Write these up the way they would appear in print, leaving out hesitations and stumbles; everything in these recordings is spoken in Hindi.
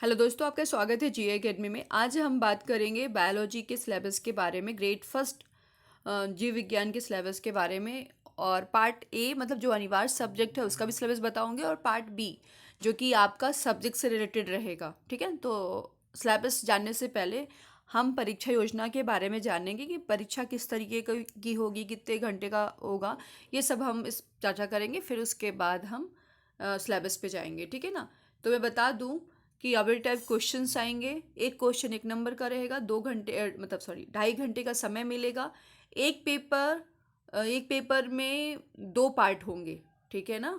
हेलो दोस्तों, आपका स्वागत है जी एकेडमी में। आज हम बात करेंगे बायोलॉजी के सिलेबस के बारे में, ग्रेड फर्स्ट जीव विज्ञान के सिलेबस के बारे में। और पार्ट ए मतलब जो अनिवार्य सब्जेक्ट है उसका भी सिलेबस बताऊंगे, और पार्ट बी जो कि आपका सब्जेक्ट से रिलेटेड रहेगा। ठीक है, तो सिलेबस जानने से पहले हम परीक्षा योजना के बारे में जानेंगे कि परीक्षा किस तरीके की होगी, कितने घंटे का होगा, ये सब हम इस चर्चा करेंगे। फिर उसके बाद हम सिलेबस पे जाएंगे। ठीक है ना। तो मैं बता दूं कि अभी टाइप क्वेश्चंस आएंगे। एक क्वेश्चन 1 नंबर का रहेगा, 2 घंटे मतलब सॉरी 2.5 घंटे का समय मिलेगा। एक पेपर में 2 पार्ट होंगे। ठीक है ना।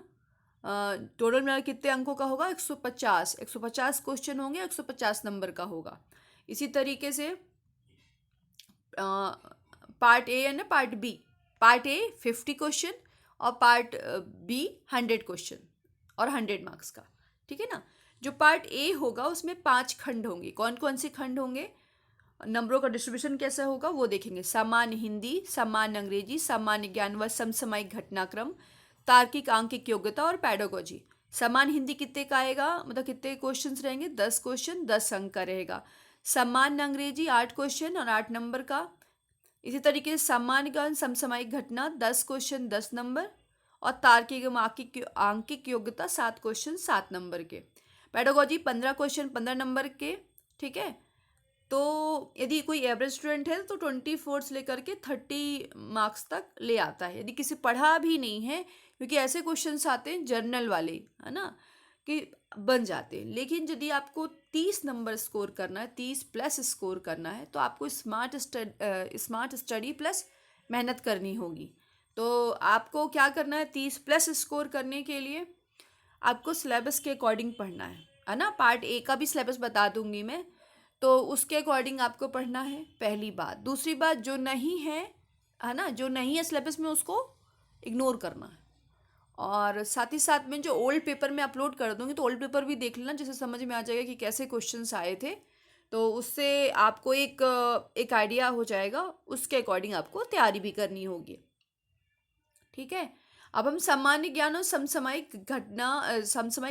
टोटल मेरा कितने अंकों का होगा? 150 क्वेश्चन होंगे, 150 नंबर का होगा। इसी तरीके से पार्ट ए है ना, पार्ट ए 50 क्वेश्चन और पार्ट बी 100 क्वेश्चन और 100 मार्क्स का। ठीक है ना। जो पार्ट ए होगा उसमें 5 खंड होंगे। कौन कौन से खंड होंगे, नंबरों का डिस्ट्रीब्यूशन कैसा होगा वो देखेंगे। सामान्य हिंदी, सामान्य अंग्रेजी, सामान्य ज्ञान व समसामयिक घटनाक्रम, तार्किक आंकिक योग्यता और पैडागोजी। सामान्य हिंदी कितने का आएगा, मतलब कितने क्वेश्चंस रहेंगे? 10 क्वेश्चन, 10 अंक का रहेगा। सामान्य अंग्रेजी 8 क्वेश्चन और 8 नंबर का। इसी तरीके से सामान्य ज्ञान समसामयिक घटना 10 क्वेश्चन, 10 नंबर। और तार्किक एवं आंकिक आंकिक योग्यता 7 क्वेश्चन, 7 नंबर के। पेडागोजी 15 क्वेश्चन, 15 नंबर के। ठीक है। तो यदि कोई एवरेज स्टूडेंट है तो 24 से लेकर के 30 मार्क्स तक ले आता है, यदि किसी पढ़ा भी नहीं है, क्योंकि ऐसे क्वेश्चंस आते हैं जर्नल वाले, है ना, कि बन जाते हैं। लेकिन यदि आपको 30 नंबर स्कोर करना है, 30+ स्कोर करना है, तो आपको स्मार्ट स्टडी प्लस मेहनत करनी होगी। तो आपको क्या करना है? 30+ स्कोर करने के लिए आपको सिलेबस के अकॉर्डिंग पढ़ना है ना। पार्ट ए का भी सिलेबस बता दूंगी मैं, तो उसके अकॉर्डिंग आपको पढ़ना है, पहली बात। दूसरी बात, जो नहीं है ना, जो नहीं है सिलेबस में उसको इग्नोर करना है। और साथ ही साथ में जो ओल्ड पेपर में अपलोड कर दूंगी, तो ओल्ड पेपर भी देख लेना, जिससे समझ में आ जाएगा कि कैसे क्वेश्चंस आए थे। तो उससे आपको एक आइडिया हो जाएगा, उसके अकॉर्डिंग आपको तैयारी भी करनी होगी। ठीक है। अब हम सामान्य ज्ञान और समसामयिक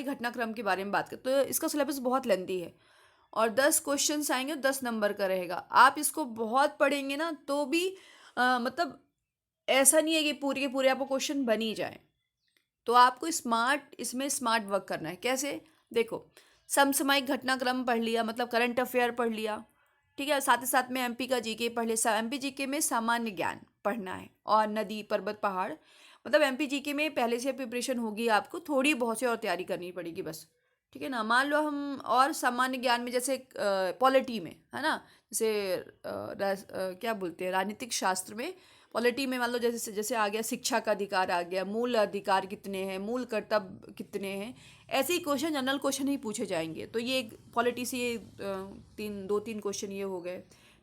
घटनाक्रम के बारे में बात करते हैं। तो इसका सिलेबस बहुत लेंदी है और 10 क्वेश्चंस आएंगे, 10 नंबर का रहेगा। आप इसको बहुत पढ़ेंगे ना तो भी मतलब ऐसा नहीं है कि पूरे के पूरे आपको क्वेश्चन बन ही जाए। तो आपको इसमें स्मार्ट वर्क करना है। कैसे? देखो, समसामयिक घटनाक्रम पढ़ लिया, मतलब करंट अफेयर पढ़ लिया। ठीक है। साथ ही साथ में एमपी का जीके पढ़ लिया। एमपी जीके में सामान्य ज्ञान पढ़ना है, और नदी पर्वत पहाड़, मतलब एमपी जीके में पहले से प्रिपरेशन होगी, आपको थोड़ी बहुत सी और तैयारी करनी पड़ेगी बस। ठीक है ना। मान लो हम और सामान्य ज्ञान में जैसे पॉलिटी में, है ना, जैसे क्या बोलते हैं, राजनीतिक शास्त्र में, पॉलिटी में मान लो जैसे जैसे आ गया शिक्षा का अधिकार, आ गया मूल अधिकार कितने हैं, मूल कर्तव्य कितने हैं। ऐसे ही क्वेश्चन, जनरल क्वेश्चन ही पूछे जाएंगे। तो ये पॉलिटी से ये 3 क्वेश्चन ये हो गए।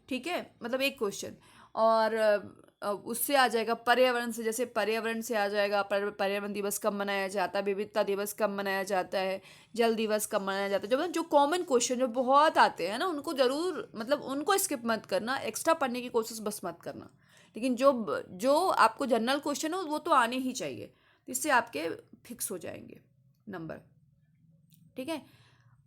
ठीक है, मतलब एक क्वेश्चन। और उससे आ जाएगा पर्यावरण से, जैसे पर्यावरण से आ जाएगा पर्यावरण दिवस कब मनाया जाता है, विविधता दिवस कब मनाया जाता है, जल दिवस कब मनाया जाता है। जो मतलब जो कॉमन क्वेश्चन जो बहुत आते हैं ना, उनको जरूर, मतलब उनको स्किप मत करना, एक्स्ट्रा पढ़ने की कोशिश बस मत करना। लेकिन जो जो आपको जनरल क्वेश्चन हो वो तो आने ही चाहिए, इससे आपके फिक्स हो जाएंगे नंबर। ठीक है।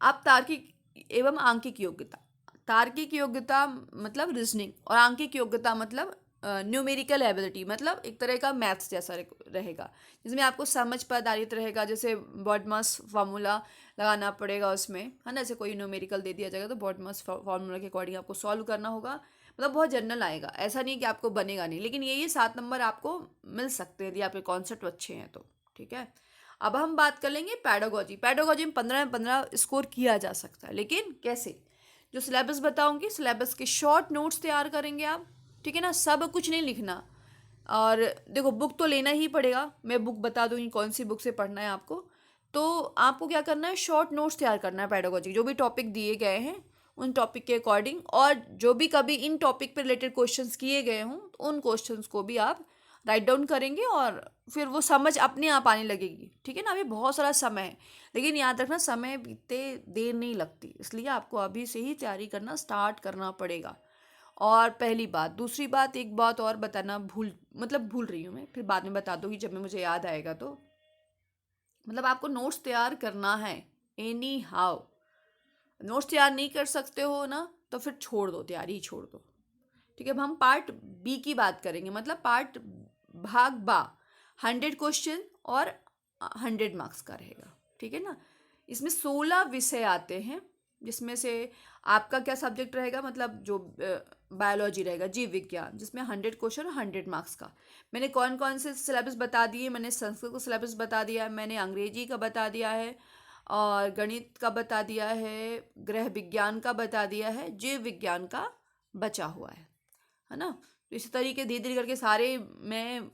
आप तार्किक एवं आंकिक योग्यता, तार्किक योग्यता मतलब रीजनिंग, और आंकिक योग्यता मतलब न्यूमेरिकल एबिलिटी, मतलब एक तरह का मैथ्स जैसा रहेगा, जिसमें आपको समझ पर आधारित रहेगा। जैसे बॉडमास फार्मूला लगाना पड़ेगा उसमें, है ना। जैसे कोई न्यूमेरिकल दे दिया जाएगा तो बॉडमास फार्मूला के अकॉर्डिंग आपको सॉल्व करना होगा। मतलब बहुत जनरल आएगा, ऐसा नहीं कि आपको बनेगा नहीं, लेकिन ये 7 नंबर आपको मिल सकते हैं यदि आपके कॉन्सेप्ट अच्छे हैं तो। ठीक है। अब हम बात कर लेंगे पैडागोजी। पैडागोजी में 15 स्कोर किया जा सकता है, लेकिन कैसे? जो सिलेबस बताऊंगी, सिलेबस के शॉर्ट नोट्स तैयार करेंगे आप। ठीक है ना, सब कुछ नहीं लिखना। और देखो, बुक तो लेना ही पड़ेगा, मैं बुक बता दूंगी कौन सी बुक से पढ़ना है आपको। तो आपको क्या करना है, शॉर्ट नोट्स तैयार करना है पैडागोजी, जो भी टॉपिक दिए गए हैं उन टॉपिक के अकॉर्डिंग, और जो भी कभी इन टॉपिक पे रिलेटेड क्वेश्चंस किए गए हों तो उन क्वेश्चंस को भी आप राइट डाउन करेंगे, और फिर वो समझ अपने आप आने लगेगी। ठीक है ना। अभी बहुत सारा समय है, लेकिन याद रखना समय बीतते देर नहीं लगती, इसलिए आपको अभी से ही तैयारी करना स्टार्ट करना पड़ेगा। और पहली बात, दूसरी बात, एक बात और बताना भूल रही हूँ मैं, फिर बाद में बता दूंगी जब मैं मुझे याद आएगा तो। मतलब आपको नोट्स तैयार करना है एनी हाउ, नोट्स तैयार नहीं कर सकते हो ना तो फिर छोड़ दो, तैयारी ही छोड़ दो। ठीक है, अब हम पार्ट बी की बात करेंगे, मतलब पार्ट भाग बा 100 क्वेश्चन और 100 मार्क्स का रहेगा। ठीक है ना, इसमें 16 विषय आते हैं, जिसमें से आपका क्या सब्जेक्ट रहेगा, मतलब जो बायोलॉजी रहेगा, जीव विज्ञान, जिसमें 100 क्वेश्चन और 100 मार्क्स का। मैंने कौन कौन से सिलेबस बता दिए, मैंने संस्कृत का सिलेबस बता दिया है, मैंने अंग्रेजी का बता दिया है, और गणित का बता दिया है, गृह विज्ञान का बता दिया है, जीव विज्ञान का बचा हुआ है ना। तो इसी तरीके धीरे धीरे करके सारे मैं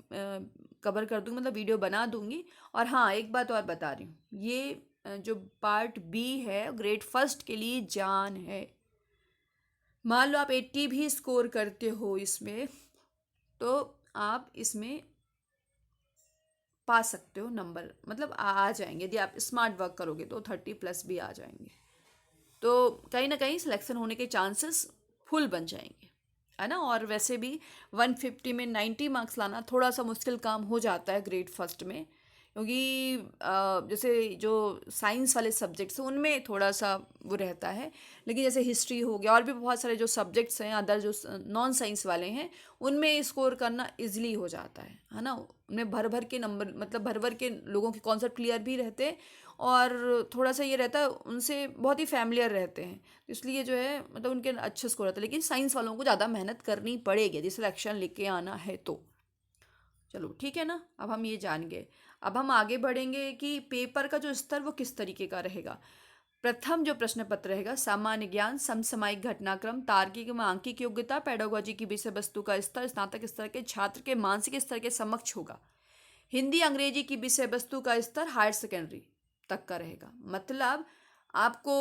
कवर कर दूँगी, मतलब वीडियो बना दूँगी। और हाँ, एक बात और बता रही हूँ, ये जो पार्ट बी है ग्रेड फर्स्ट के लिए जान है। मान लो आप 80 भी स्कोर करते हो इसमें, तो आप इसमें पा सकते हो नंबर, मतलब आ जाएंगे। यदि आप स्मार्ट वर्क करोगे तो 30+ भी आ जाएंगे, तो कहीं ना कहीं सिलेक्शन होने के चांसेस फुल बन जाएंगे, है ना। और वैसे भी 150 में 90 मार्क्स लाना थोड़ा सा मुश्किल काम हो जाता है ग्रेड फर्स्ट में, क्योंकि जैसे जो साइंस वाले सब्जेक्ट्स हैं उनमें थोड़ा सा वो रहता है, लेकिन जैसे हिस्ट्री हो गया और भी बहुत सारे जो सब्जेक्ट्स हैं अदर जो नॉन साइंस वाले हैं, उनमें स्कोर करना इजीली हो जाता है ना। उनमें भर भर के नंबर, मतलब भर भर के लोगों के कॉन्सेप्ट क्लियर भी रहते हैं, और थोड़ा सा ये रहता है उनसे बहुत ही फैमिलियर रहते हैं, तो इसलिए जो है मतलब उनके अच्छे स्कोर रहता है। लेकिन साइंस वालों को ज़्यादा मेहनत करनी पड़ेगी यदि सिलेक्शन लेके आना है तो। चलो ठीक है ना, अब हम ये जान गए। अब हम आगे बढ़ेंगे कि पेपर का जो स्तर वो किस तरीके का रहेगा। प्रथम जो प्रश्न पत्र रहेगा, सामान्य ज्ञान, समसामयिक घटनाक्रम, तार्किक एवं आंकिक योग्यता, पेडागोजी की विषय वस्तु का स्तर स्नातक स्तर के छात्र के मानसिक स्तर के समक्ष होगा। हिंदी अंग्रेजी की विषय वस्तु का स्तर हायर सेकेंडरी तक का रहेगा, मतलब आपको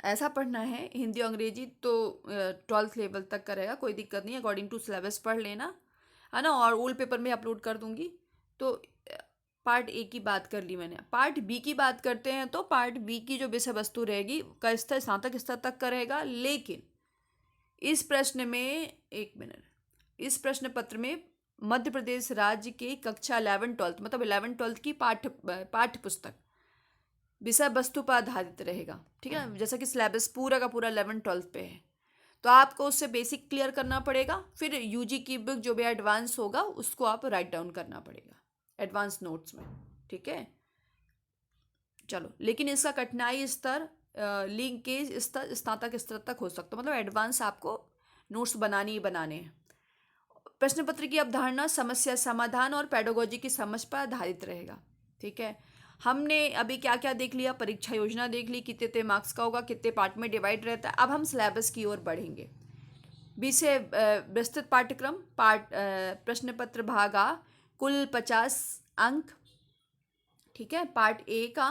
ऐसा पढ़ना है हिंदी अंग्रेजी तो 12th लेवल तक का रहेगा, कोई दिक्कत नहीं, अकॉर्डिंग टू सिलेबस पढ़ लेना, है ना। और ओल्ड पेपर में अपलोड कर दूंगी। तो पार्ट ए की बात कर ली मैंने, पार्ट बी की बात करते हैं। तो पार्ट बी की जो विषय वस्तु रहेगी का स्तर स्नातक स्तर तक का रहेगा, लेकिन इस प्रश्न में, एक मिनट, इस प्रश्न पत्र में मध्य प्रदेश राज्य के कक्षा 11-12 मतलब 11-12 की पाठ्य पुस्तक विषय वस्तु पर आधारित रहेगा। ठीक है, जैसा कि सिलेबस पूरा का पूरा 11-12 पे है, तो आपको उससे बेसिक क्लियर करना पड़ेगा, फिर यूजी की बुक जो भी एडवांस होगा उसको आप राइट डाउन करना पड़ेगा एडवांस नोट्स में। ठीक है, चलो, लेकिन इसका कठिनाई स्तर लिंकेज स्तर स्नातक स्तर तक हो सकता है, मतलब एडवांस आपको नोट्स बनाने ही बनाने हैं। प्रश्न पत्र की अवधारणा समस्या समाधान और पेडागोजी की समझ पर आधारित रहेगा। ठीक है, हमने अभी क्या क्या देख लिया, परीक्षा योजना देख ली, कितने मार्क्स का होगा, कितने पार्ट में डिवाइड रहता है। अब हम सिलेबस की ओर बढ़ेंगे। विषय विस्तृत पाठ्यक्रम, प्रश्न पत्र भागा कुल 50 अंक। ठीक है, पार्ट ए का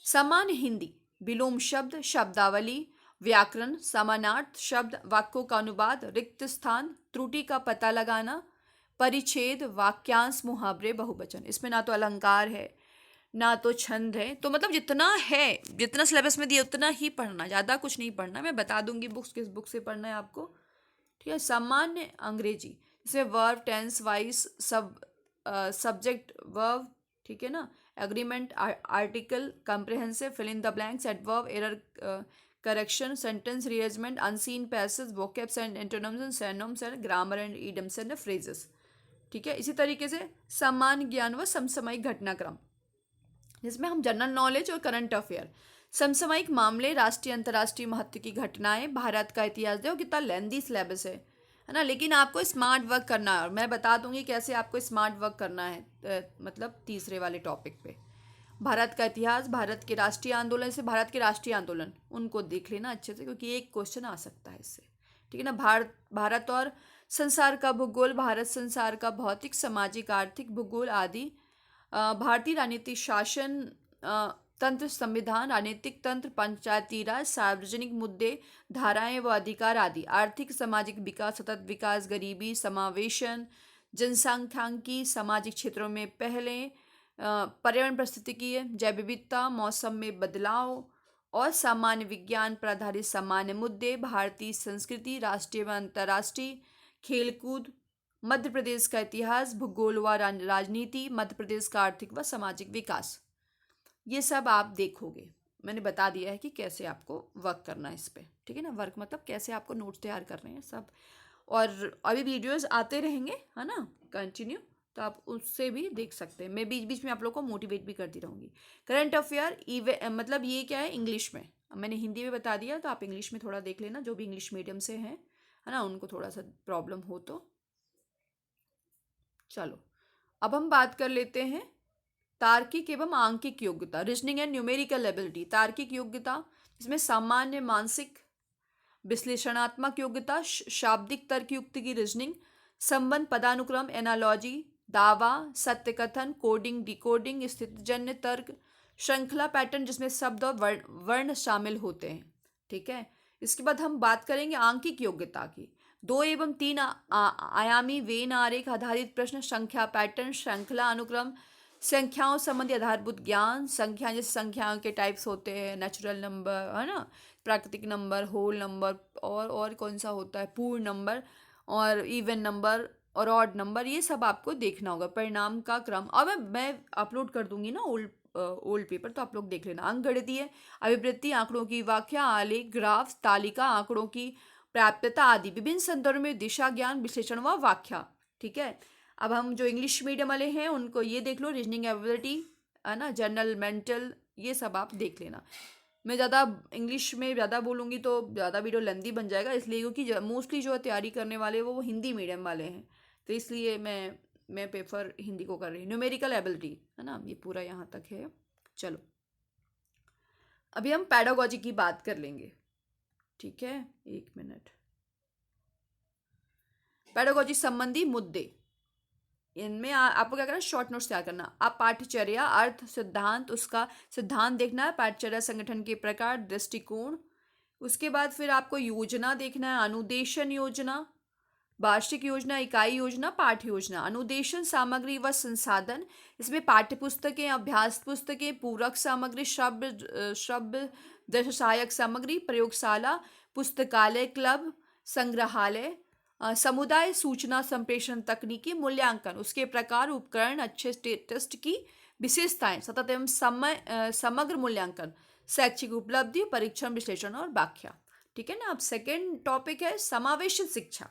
सामान्य हिंदी, विलोम शब्द, शब्दावली, व्याकरण, समानार्थ शब्द, वाक्यों का अनुवाद, रिक्त स्थान, त्रुटि का पता लगाना, परिच्छेद, वाक्यांश, मुहावरे, बहुवचन। इसमें ना तो अलंकार है ना तो छंद है, तो मतलब जितना है, जितना सिलेबस में दिया उतना ही पढ़ना, ज़्यादा कुछ नहीं पढ़ना। मैं बता दूंगी बुक्स किस बुक से पढ़ना है आपको। ठीक है, सामान्य अंग्रेजी, जैसे verb, tense, voice, subject, verb, ठीक है ना, agreement, article, comprehensive, fill in the blanks, adverb, error correction, sentence rearrangement, unseen passage, vocabs and antonyms and synonyms and grammar and idioms and phrases. ठीक है, इसी तरीके से सामान्य ज्ञान व समसामयिक घटनाक्रम, जिसमें हम जनरल नॉलेज और करंट अफेयर, समसामयिक मामले, राष्ट्रीय अंतर्राष्ट्रीय महत्व की घटनाएं, भारत का इतिहास। देखो कितना लेंदी सिलेबस है ना, लेकिन आपको स्मार्ट वर्क करना है, और मैं बता दूंगी कैसे आपको स्मार्ट वर्क करना है। मतलब तीसरे वाले टॉपिक पे भारत का इतिहास, भारत के राष्ट्रीय आंदोलन, से भारत के राष्ट्रीय आंदोलन उनको देख लेना अच्छे से, क्योंकि एक क्वेश्चन आ सकता है इससे। ठीक है ना, भारत और संसार का भूगोल, भारत संसार का भौतिक सामाजिक आर्थिक भूगोल आदि, भारतीय राजनीतिक शासन तंत्र, संविधान, राजनीतिक तंत्र, पंचायती राज, सार्वजनिक मुद्दे, धाराएं व अधिकार आदि, आर्थिक सामाजिक विकास, सतत विकास, गरीबी, समावेशन, जनसांख्यिकी, सामाजिक क्षेत्रों में पहले, पर्यावरण पारिस्थितिकी, जैव विविधता, मौसम में बदलाव और सामान्य विज्ञान पर आधारित सामान्य मुद्दे, भारतीय संस्कृति, राष्ट्रीय व अंतर्राष्ट्रीय, खेलकूद, मध्य प्रदेश का इतिहास, भूगोल व राजनीति, मध्य प्रदेश का आर्थिक व सामाजिक विकास, ये सब आप देखोगे। मैंने बता दिया है कि कैसे आपको वर्क करना है इस पे, ठीक है ना। वर्क मतलब कैसे आपको नोट्स तैयार करने हैं सब, और अभी वीडियोस आते रहेंगे, है ना, कंटिन्यू, तो आप उससे भी देख सकते हैं। मैं बीच बीच में आप लोग को मोटिवेट भी करती रहूँगी। करंट अफेयर मतलब ये क्या है, इंग्लिश में। अब मैंने हिंदी में बता दिया, तो आप इंग्लिश में थोड़ा देख लेना, जो भी इंग्लिश मीडियम से हैं, है ना, उनको थोड़ा सा प्रॉब्लम हो तो। चलो, अब हम बात कर लेते हैं तार्किक एवं आंकिक योग्यता, रीजनिंग एंड न्यूमेरिकल एबिलिटी। तार्किक योग्यता, इसमें सामान्य, मानसिक, विश्लेषणात्मक योग्यता, शाब्दिक तर्क युक्त की रीजनिंग, संबंध, पदानुक्रम, एनालॉजी, दावा, सत्य कथन, कोडिंग, डिकोडिंग, स्थितिजन्य तर्क, श्रृंखला पैटर्न जिसमें शब्द और वर्ण शामिल होते हैं, ठीक है। इसके बाद हम बात करेंगे आंकिक योग्यता की। 2 एवं 3 आयामी वेन आरेख आधारित प्रश्न, संख्या पैटर्न, श्रृंखला अनुक्रम, संख्याओं संबंधी आधारभूत ज्ञान, संख्या जैसे संख्याओं के टाइप्स होते हैं, नेचुरल नंबर, है ना, प्राकृतिक नंबर, होल नंबर, और कौन सा होता है, पूर्ण नंबर, और इवन नंबर, और ऑड नंबर, ये सब आपको देखना होगा। परिणाम का क्रम, अब मैं अपलोड कर दूंगी ना ओल्ड पेपर, तो आप लोग देख लेना। अंकगणितीय, अभिवृत्ति, आंकड़ों की व्याख्या, आलेख, ग्राफ, तालिका, आंकड़ों की प्राप्यता आदि, विभिन्न संदर्भ में दिशा ज्ञान, विश्लेषण व व्याख्या, ठीक है। अब हम जो इंग्लिश मीडियम वाले हैं उनको ये देख लो, रीजनिंग एबिलिटी, है ना, जनरल, मेंटल, ये सब आप देख लेना। मैं ज़्यादा इंग्लिश में ज़्यादा बोलूँगी तो ज़्यादा वीडियो लेंदी बन जाएगा, इसलिए क्योंकि मोस्टली जो तैयारी करने वाले वो हिंदी मीडियम वाले हैं, तो इसलिए मैं प्रेफर हिंदी को कर रही हूँ। न्यूमेरिकल एबिलिटी, है ना, ये पूरा यहाँ तक है। चलो, अभी हम पैडागोजी की बात कर लेंगे, ठीक है, 1 मिनट। पैडागोजी संबंधी मुद्दे, इनमें आपको क्या करना है, शॉर्ट नोट्स तैयार करना। आप पाठ्यचर्या, अर्थ, सिद्धांत, उसका सिद्धांत देखना है, पाठ्यचर्या, संगठन के प्रकार, दृष्टिकोण। उसके बाद फिर आपको योजना देखना है, अनुदेशन योजना, वार्षिक योजना, इकाई योजना, पाठ्य योजना। अनुदेशन सामग्री व संसाधन, इसमें पाठ्य पुस्तकें, अभ्यास पुस्तकें, पूरक सामग्री, श्रव्य दृश्य सामग्री, प्रयोगशाला, पुस्तकालय, क्लब, संग्रहालय, समुदाय सूचना संप्रेषण तकनीकी, मूल्यांकन, उसके प्रकार, उपकरण, अच्छे टेस्ट की विशेषताएं, सतत एवं समग्र मूल्यांकन, शैक्षिक उपलब्धि, परीक्षण, विश्लेषण और व्याख्या, ठीक है ना। अब सेकेंड टॉपिक है समावेशित शिक्षा,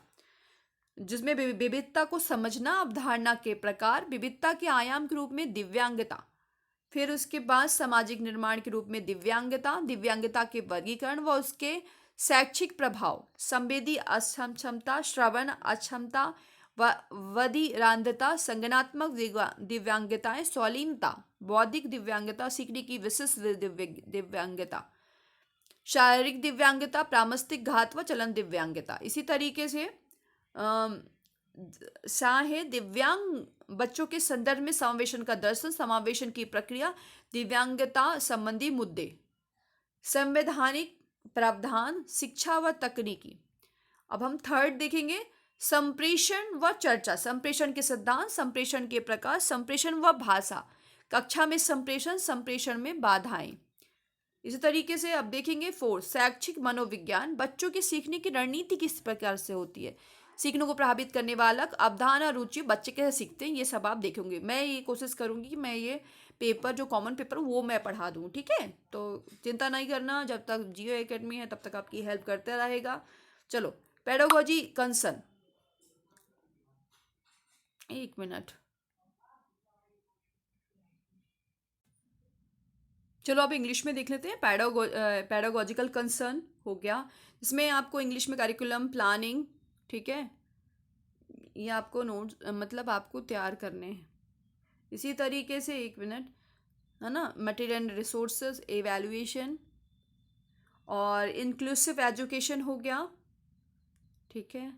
जिसमें विविधता को समझना, अवधारणा के प्रकार, विविधता के आयाम के रूप में दिव्यांगता, फिर उसके बाद सामाजिक निर्माण के रूप में दिव्यांगता, दिव्यांगता के वर्गीकरण व उसके शैक्षिक प्रभाव, संवेदी अक्षमता, श्रवण अक्षमता, वधिरांधता, संज्ञानात्मक दिव्यांगताएं, स्वालीनता, बौद्धिक दिव्यांगता, सीखने की विशिष्ट दिव्यांगता, शारीरिक दिव्यांगता, प्रामस्तिक घात व चलन दिव्यांगता। इसी तरीके से है दिव्यांग बच्चों के संदर्भ में समावेशन का दर्शन, समावेशन की प्रक्रिया, दिव्यांगता संबंधी मुद्दे, संवैधानिक प्रावधान, शिक्षा व तकनीकी। अब हम थर्ड देखेंगे, संप्रेषण व चर्चा, संप्रेषण के सिद्धांत, संप्रेषण के प्रकार, संप्रेषण व भाषा, कक्षा में संप्रेषण, संप्रेषण में बाधाएं। इसी तरीके से अब देखेंगे फोर्थ, शैक्षिक मनोविज्ञान, बच्चों की सीखने की रणनीति किस प्रकार से होती है, सीखने को प्रभावित करने वाला, अवधारणा, रुचि, बच्चे कैसे सीखते हैं, ये सब आप देखेंगे। मैं ये कोशिश करूंगी कि मैं ये पेपर जो कॉमन पेपर वो मैं पढ़ा दूं, ठीक है। तो चिंता नहीं करना, जब तक जियो एकेडमी है तब तक आपकी हेल्प करता रहेगा। चलो, पेडागोजी कंसर्न, 1 मिनट। चलो अब इंग्लिश में देख लेते हैं। पैडागोजिकल कंसर्न हो गया, इसमें आपको इंग्लिश में करिकुलम, प्लानिंग, ठीक है, ये आपको नोट्स मतलब आपको तैयार करने हैं। इसी तरीके से 1 मिनट, है ना, मटेरियल एंड रिसोर्सेज, एवेल्युएशन और इंक्लूसिव एजुकेशन हो गया, ठीक है,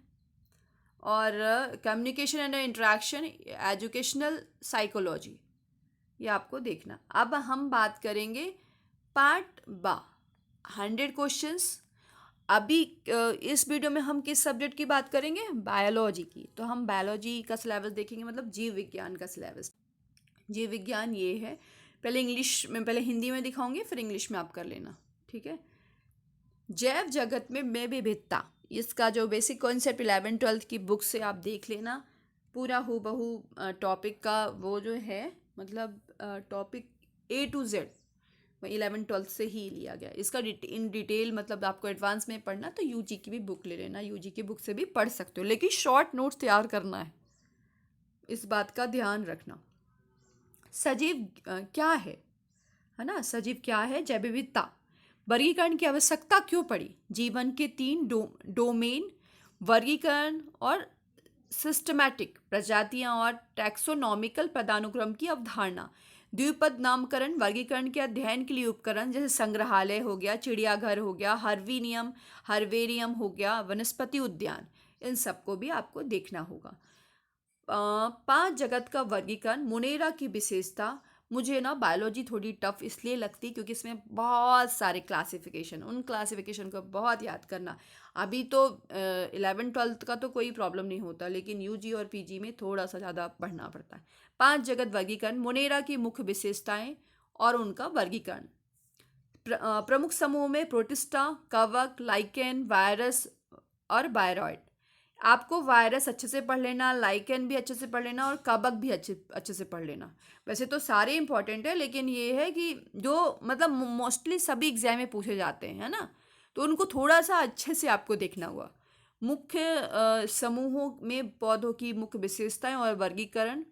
और communication and interaction, educational psychology, ये आपको देखना। अब हम बात करेंगे पार्ट बा, 100 क्वेश्चंस। अभी इस वीडियो में हम किस सब्जेक्ट की बात करेंगे, बायोलॉजी की। तो हम बायोलॉजी का सिलेबस देखेंगे, मतलब जीव विज्ञान का सिलेबस। जीव विज्ञान ये है, पहले इंग्लिश में, पहले हिंदी में दिखाऊंगी, फिर इंग्लिश में आप कर लेना, ठीक है। जैव जगत में विविधता, इसका जो बेसिक कॉन्सेप्ट 11th-12th की बुक से आप देख लेना, पूरा हूबहू टॉपिक का वो जो है, मतलब टॉपिक A to Z 11 12 से ही लिया गया। इसका इन डिटेल मतलब आपको एडवांस में पढ़ना तो यूजी की भी बुक ले लेना, यूजी की बुक से भी पढ़ सकते हो, लेकिन शॉर्ट नोट्स तैयार करना है, इस बात का ध्यान रखना। सजीव क्या है ना, सजीव क्या है, जैव विविधता। वर्गीकरण की आवश्यकता क्यों पड़ी? जीवन के 3 डोमेन, वर्गीकरण और सिस्टमैटिक, प्रजातियां और टैक्सोनॉमिकल पदानुक्रम की अवधारणा। द्विपद नामकरण, वर्गीकरण के अध्ययन के लिए उपकरण, जैसे संग्रहालय हो गया, चिड़ियाघर हो गया, हर्वेरियम हो गया, वनस्पति उद्यान, इन सबको भी आपको देखना होगा। 5 जगत का वर्गीकरण, मुनेरा की विशेषता। मुझे ना बायोलॉजी थोड़ी टफ इसलिए लगती क्योंकि इसमें बहुत सारे क्लासिफिकेशन, उन क्लासिफिकेशन को बहुत याद करना। अभी तो 11 12 का तो कोई प्रॉब्लम नहीं होता, लेकिन यूजी और पीजी में थोड़ा सा ज़्यादा पढ़ना पड़ता है। 5 जगत वर्गीकरण, मुनेरा की मुख्य विशेषताएं और उनका वर्गीकरण। प्रमुख समूह में प्रोटिस्टा, कवक, लाइकेन, वायरस और बायरॉइड। आपको वायरस अच्छे से पढ़ लेना, लाइकेन भी अच्छे से पढ़ लेना और कवक भी अच्छे से पढ़ लेना। वैसे तो सारे इंपॉर्टेंट है, लेकिन ये है कि जो मतलब मोस्टली सभी एग्जाम में पूछे जाते हैं, है ना, तो उनको थोड़ा सा अच्छे से आपको देखना हुआ। मुख्य समूहों में पौधों की मुख्य विशेषताएं और वर्गीकरण।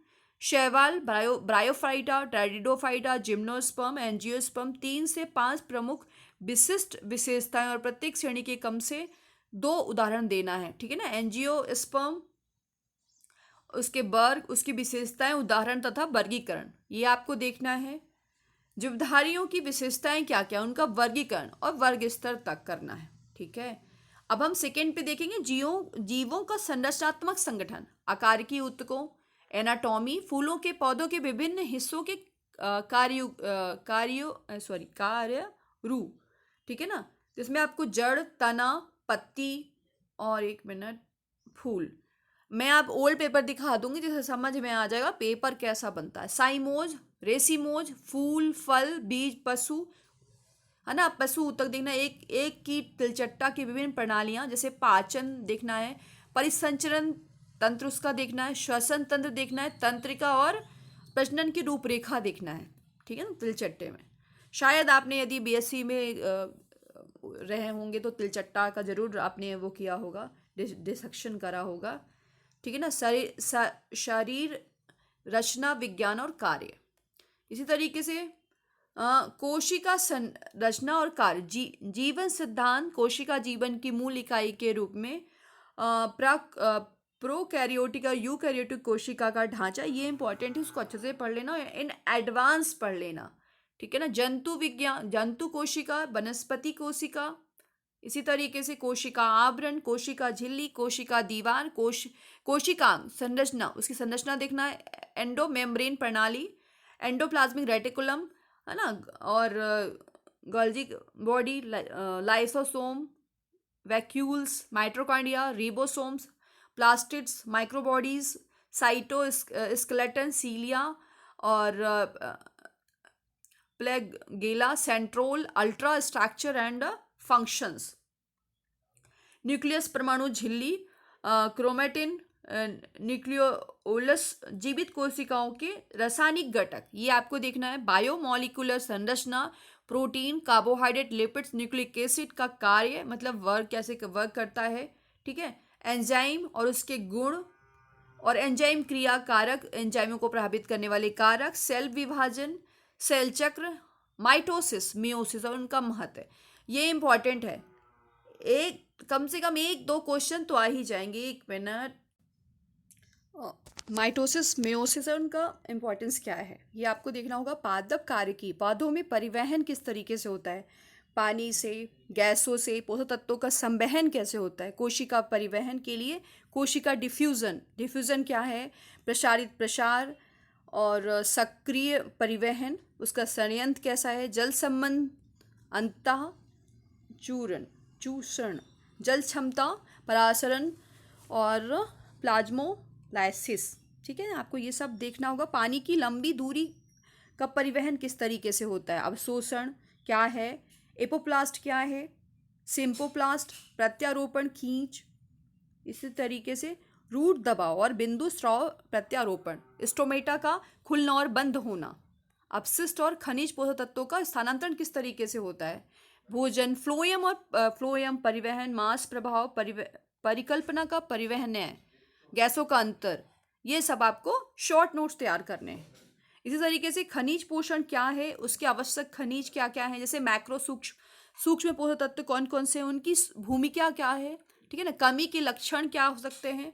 शैवाल, ब्रायोफाइटा, टेरिडोफाइटा, जिम्नोस्पर्म, एंजियोस्पर्म, 3 से 5 प्रमुख विशिष्ट विशेषताएं और प्रत्येक श्रेणी के कम से 2 उदाहरण देना है, ठीक है ना। एंजियोस्पर्म, उसके वर्ग, उसकी विशेषताएं, उदाहरण तथा वर्गीकरण, ये आपको देखना है। जीवधारियों की विशेषताएं क्या क्या, उनका वर्गीकरण और वर्ग स्तर तक करना है, ठीक है। अब हम सेकेंड पे देखेंगे जीवों का संरचनात्मक संगठन, आकारिकी ऊतकों, एनाटॉमी, फूलों के पौधों के विभिन्न हिस्सों के कार्य रू, ठीक है ना। जिसमें आपको जड़, तना, पत्ती और 1 मिनट फूल, मैं आप ओल्ड पेपर दिखा दूंगी जिससे समझ में आ जाएगा पेपर कैसा बनता है। साइमोज, रेसिमोज, फूल, फल, बीज, पशु, है ना, पशु ऊतक देखना, एक एक कीट तिलचट्टा की विभिन्न प्रणालियां, जैसे पाचन देखना है, परिसंचरण तंत्र उसका देखना है, श्वसन तंत्र देखना है, तंत्रिका और प्रजनन की रूपरेखा देखना है, ठीक है ना, तिलचट्टे में। शायद आपने यदि बीएससी में रहे होंगे तो तिलचट्टा का जरूर आपने वो किया होगा, डिसेक्शन करा होगा, ठीक है ना। शरीर रचना, विज्ञान और कार्य। इसी तरीके से कोशिका संरचना और कार्य, जीवन सिद्धांत, कोशिका जीवन की मूल इकाई के रूप में प्रोकैरियोटिक और यूकैरियोटिक कोशिका का ढांचा, ये इंपॉर्टेंट है, उसको अच्छे से पढ़ लेना, इन एडवांस पढ़ लेना, ठीक है ना। जंतु विज्ञान, जंतु कोशिका, वनस्पति कोशिका, इसी तरीके से कोशिका आवरण, कोशिका झिल्ली, कोशिका दीवार, कोशिकांग संरचना, उसकी संरचना देखना है, एंडो मेम्ब्रेन प्रणाली, एंडोप्लाज्मिक रेटिकुलम, है ना, और Golgi body, lysosome, vacuoles, mitochondria, ribosomes, plastids, microbodies, cytoskeleton, cilia और flagella, centriole, ultra structure and functions, nucleus परमाणु झिल्ली, क्रोमेटिन, न्यूक्लियोलस, जीवित कोशिकाओं के रासायनिक घटक, ये आपको देखना है। बायोमोलिकुलर संरचना, protein, carbohydrate, lipids, nucleic acid का कार्य, मतलब वर्क कैसे वर्क करता है, ठीक है। एंजाइम और उसके गुण और एंजाइम क्रिया कारक, एंजाइमों को प्रभावित करने वाले कारक, सेल विभाजन, सेल चक्र, माइटोसिस, मियोसिस और उनका महत्व, ये इंपॉर्टेंट है। एक कम से कम 1 2 क्वेश्चन तो आ ही जाएंगे। 1 मिनट, माइटोसिस, मियोसिस और उनका इंपॉर्टेंस क्या है, ये आपको देखना होगा। पादप कार्य की, पौधों में परिवहन किस तरीके से होता है, पानी से, गैसों से, पोषक तत्वों का संवहन कैसे होता है, कोशिका परिवहन के लिए, कोशिका डिफ्यूजन क्या है, प्रसारित प्रसार और सक्रिय परिवहन, उसका संयंत्र कैसा है, जल संबंध, अंतः चूषण, जल क्षमता, परासरण और प्लाज्मोलाइसिस, ठीक है। आपको ये सब देखना होगा। पानी की लंबी दूरी का परिवहन किस तरीके से होता है, अवशोषण क्या है, एपोप्लास्ट क्या है, सिम्पोप्लास्ट, प्रत्यारोपण, खींच, इसी तरीके से रूट दबाव और बिंदु स्राव प्रत्यारोपण, स्टोमेटा का खुलना और बंद होना, अपशिष्ट और खनिज पोषक तत्वों का स्थानांतरण किस तरीके से होता है, भोजन, फ्लोएम और फ्लोएम परिवहन, मास प्रभाव, परिकल्पना का परिवहन, गैसों का अंतर, ये सब आपको शॉर्ट नोट्स तैयार करने हैं। इसी तरीके से खनिज पोषण क्या है, उसके आवश्यक खनिज क्या क्या है, जैसे मैक्रो सूक्ष्म सूक्ष्म पोषक तत्व कौन कौन से हैं, उनकी भूमिका क्या है, ठीक है ना, कमी के लक्षण क्या हो सकते हैं।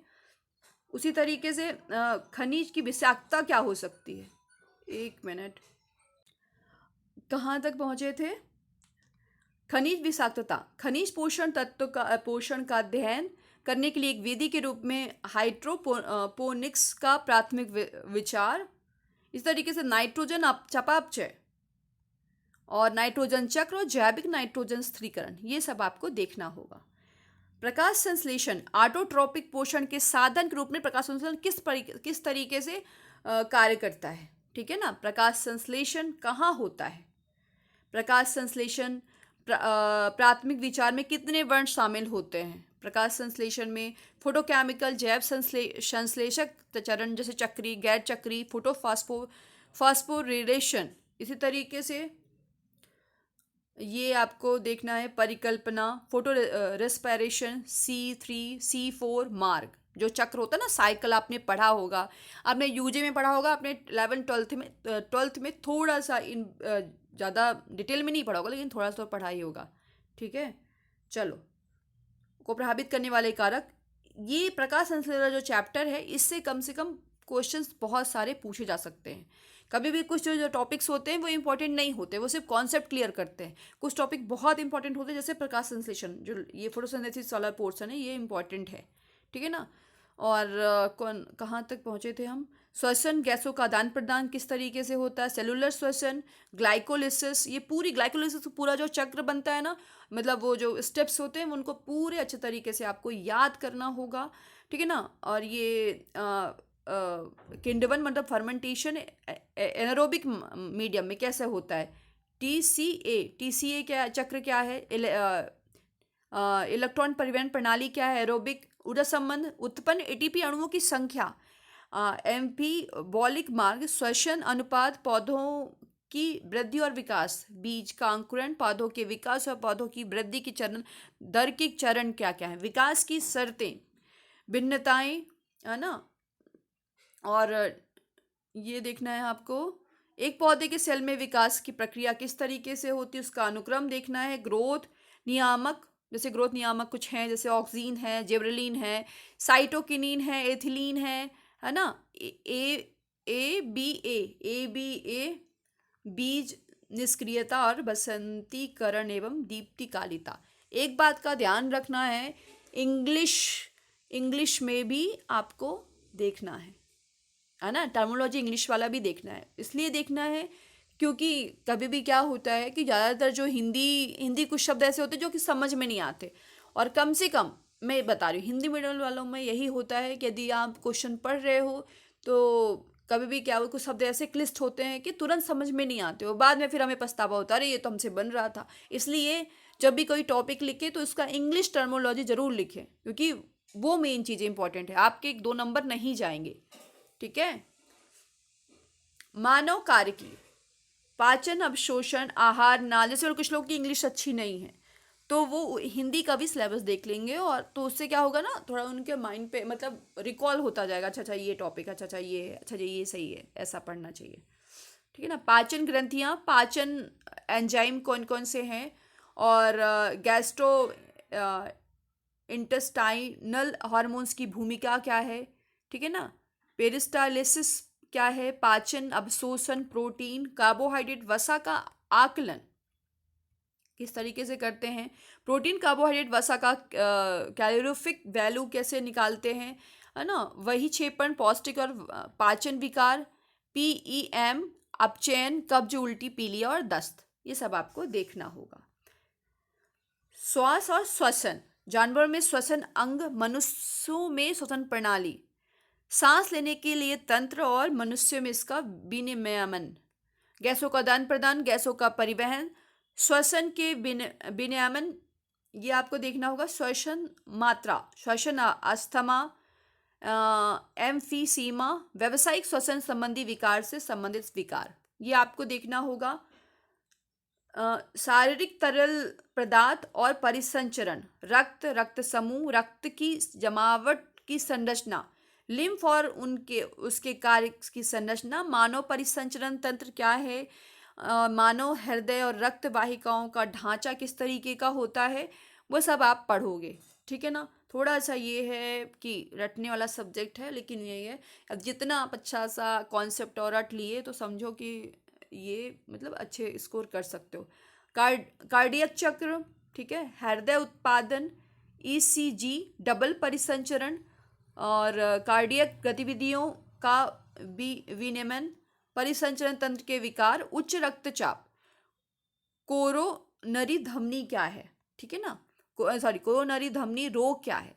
उसी तरीके से खनिज की विषाक्तता क्या हो सकती है। एक मिनट, कहाँ तक पहुंचे थे। खनिज विषाक्तता, खनिज पोषण तत्व का पोषण का अध्ययन करने के लिए एक विधि के रूप में हाइड्रोपोनिक्स का प्राथमिक विचार। इस तरीके से नाइट्रोजन चपापचय और नाइट्रोजन चक्र और जैविक नाइट्रोजन स्थिरीकरण, ये सब आपको देखना होगा। प्रकाश संश्लेषण, ऑटोट्रोपिक पोषण के साधन के रूप में प्रकाश संश्लेषण किस तरीके से कार्य करता है, ठीक है ना। प्रकाश संश्लेषण कहाँ होता है, प्रकाश संश्लेषण प्राथमिक विचार में कितने वर्ण शामिल होते हैं। प्रकाश संश्लेषण में फोटोकेमिकल, जैव संश्लेषक चरण जैसे चक्री, गैर चक्री, फास्फोरिलेशन। इसी तरीके से ये आपको देखना है परिकल्पना, फोटो रेस्पिरेशन, C3 C4 मार्ग, जो चक्र होता है ना, साइकिल आपने पढ़ा होगा, आपने यूजे में पढ़ा होगा, आपने 11th में थोड़ा सा ज़्यादा डिटेल में नहीं पढ़ा होगा, लेकिन थोड़ा सा तो पढ़ा ही होगा, ठीक है। चलो, को प्रभावित करने वाले कारक, ये प्रकाश संश्लेषण जो चैप्टर है, इससे कम से कम क्वेश्चंस बहुत सारे पूछे जा सकते हैं। कभी भी कुछ जो टॉपिक्स होते हैं वो इंपॉर्टेंट नहीं होते, वो सिर्फ कॉन्सेप्ट क्लियर करते हैं। कुछ टॉपिक बहुत इंपॉर्टेंट होते हैं, जैसे प्रकाश संश्लेषण, जो ये फोटोसिंथेसिस वाला पोर्शन है, ये इंपॉर्टेंट है, ठीक है ना। और कहाँ तक पहुँचे थे हम। श्वसन, गैसों का आदान प्रदान किस तरीके से होता है, सेलुलर श्वसन, ग्लाइकोलिसिस, ये पूरी ग्लाइकोलिसिस पूरा जो चक्र बनता है ना, मतलब वो जो स्टेप्स होते हैं उनको पूरे अच्छे तरीके से आपको याद करना होगा, ठीक है ना। और ये किंडवन मतलब फर्मेंटेशन एनारोबिक मीडियम में कैसे होता है। टीसीए क्या चक्र क्या है, इलेक्ट्रॉन परिवहन प्रणाली क्या है, एरोबिक ऊर्जा संबंध, उत्पन्न एटीपी अणुओं की संख्या, एम्फीबॉलिक मार्ग, श्वसन अनुपात, पौधों की वृद्धि और विकास, बीज का अंकुरण, पौधों के विकास और पौधों की वृद्धि की चरण दर के चरण क्या क्या है, विकास की शर्तें, भिन्नताएं, है ना। और ये देखना है आपको, एक पौधे के सेल में विकास की प्रक्रिया किस तरीके से होती है, उसका अनुक्रम देखना है। ग्रोथ नियामक, जैसे ग्रोथ नियामक कुछ हैं, जैसे ऑक्सीन है, जिबरेलिन है, साइटोकिनिन है, एथिलीन है ना। ए बी ए बीज निष्क्रियता और बसंतीकरण एवं दीप्तिकालिता। एक बात का ध्यान रखना है, इंग्लिश में भी आपको देखना है ना, टर्मिनोलॉजी इंग्लिश वाला भी देखना है। इसलिए देखना है क्योंकि कभी भी क्या होता है कि ज़्यादातर जो हिंदी कुछ शब्द ऐसे होते हैं जो कि समझ में नहीं आते, और कम से कम मैं बता रही हूँ हिंदी मीडियम वालों में यही होता है कि यदि आप क्वेश्चन पढ़ रहे हो तो कभी भी क्या हो, कुछ शब्द ऐसे क्लिष्ट होते हैं कि तुरंत समझ में नहीं आते हो, बाद में फिर हमें पछतावा होता है, अरे ये तो हमसे बन रहा था। इसलिए जब भी कोई टॉपिक लिखे तो उसका इंग्लिश टर्मिनोलॉजी जरूर लिखें, क्योंकि वो मेन चीज़ें इंपॉर्टेंट है, आपके 1-2 नंबर नहीं जाएंगे, ठीक है। मानव कार्य की पाचन, अवशोषण, आहार नाल, जैसे कुछ लोग की इंग्लिश अच्छी नहीं है तो वो हिंदी का भी सिलेबस देख लेंगे, और तो उससे क्या होगा ना, थोड़ा उनके माइंड पे मतलब रिकॉल होता जाएगा, अच्छा ये टॉपिक, अच्छा ये सही है, ऐसा पढ़ना चाहिए, ठीक है ना। पाचन ग्रंथियाँ, पाचन एंजाइम कौन कौन से हैं, और गैस्ट्रो इंटेस्टाइनल हार्मोन्स की भूमिका क्या है, ठीक है ना। पेरिस्टालिसिस क्या है, पाचन, अवशोषण, प्रोटीन, कार्बोहाइड्रेट, वसा का आकलन किस तरीके से करते हैं, प्रोटीन, कार्बोहाइड्रेट, वसा का कैलोरीफिक वैल्यू कैसे निकालते हैं, है ना। वही क्षेपण, पौष्टिक और पाचन विकार, PEM, अपचयन, कब्ज, उल्टी, पीलिया और दस्त, ये सब आपको देखना होगा। श्वास और श्वसन, जानवरों में श्वसन अंग, मनुष्यों में श्वसन प्रणाली, सांस लेने के लिए तंत्र और मनुष्य में इसका विनियमन, गैसों का आदान प्रदान, गैसों का परिवहन, श्वसन के विनियमन, ये आपको देखना होगा। श्वसन मात्रा, श्वसन अस्थमा, एम्फीसीमा, व्यावसायिक श्वसन संबंधी विकार से संबंधित विकार, ये आपको देखना होगा। शारीरिक तरल पदार्थ और परिसंचरण, रक्त, रक्त समूह, रक्त की जमावट की संरचना, लिम्फ और उनके उसके कार्य की संरचना, मानव परिसंचरण तंत्र क्या है, मानव हृदय और रक्त वाहिकाओं का ढांचा किस तरीके का होता है, वो सब आप पढ़ोगे। ठीक है ना। थोड़ा सा ये है कि रटने वाला सब्जेक्ट है, लेकिन ये है अब जितना आप अच्छा सा कॉन्सेप्ट और रट लिए तो समझो कि ये मतलब अच्छे स्कोर कर सकते हो। कार्डियक चक्र, ठीक है, हृदय उत्पादन, ईसीजी, डबल परिसंचरण और कार्डियक गतिविधियों का विनियमन, परिसंचरण तंत्र के विकार, उच्च रक्तचाप, कोरोनरी धमनी क्या है, ठीक है ना, सॉरी कोरोनरी धमनी रोग क्या है,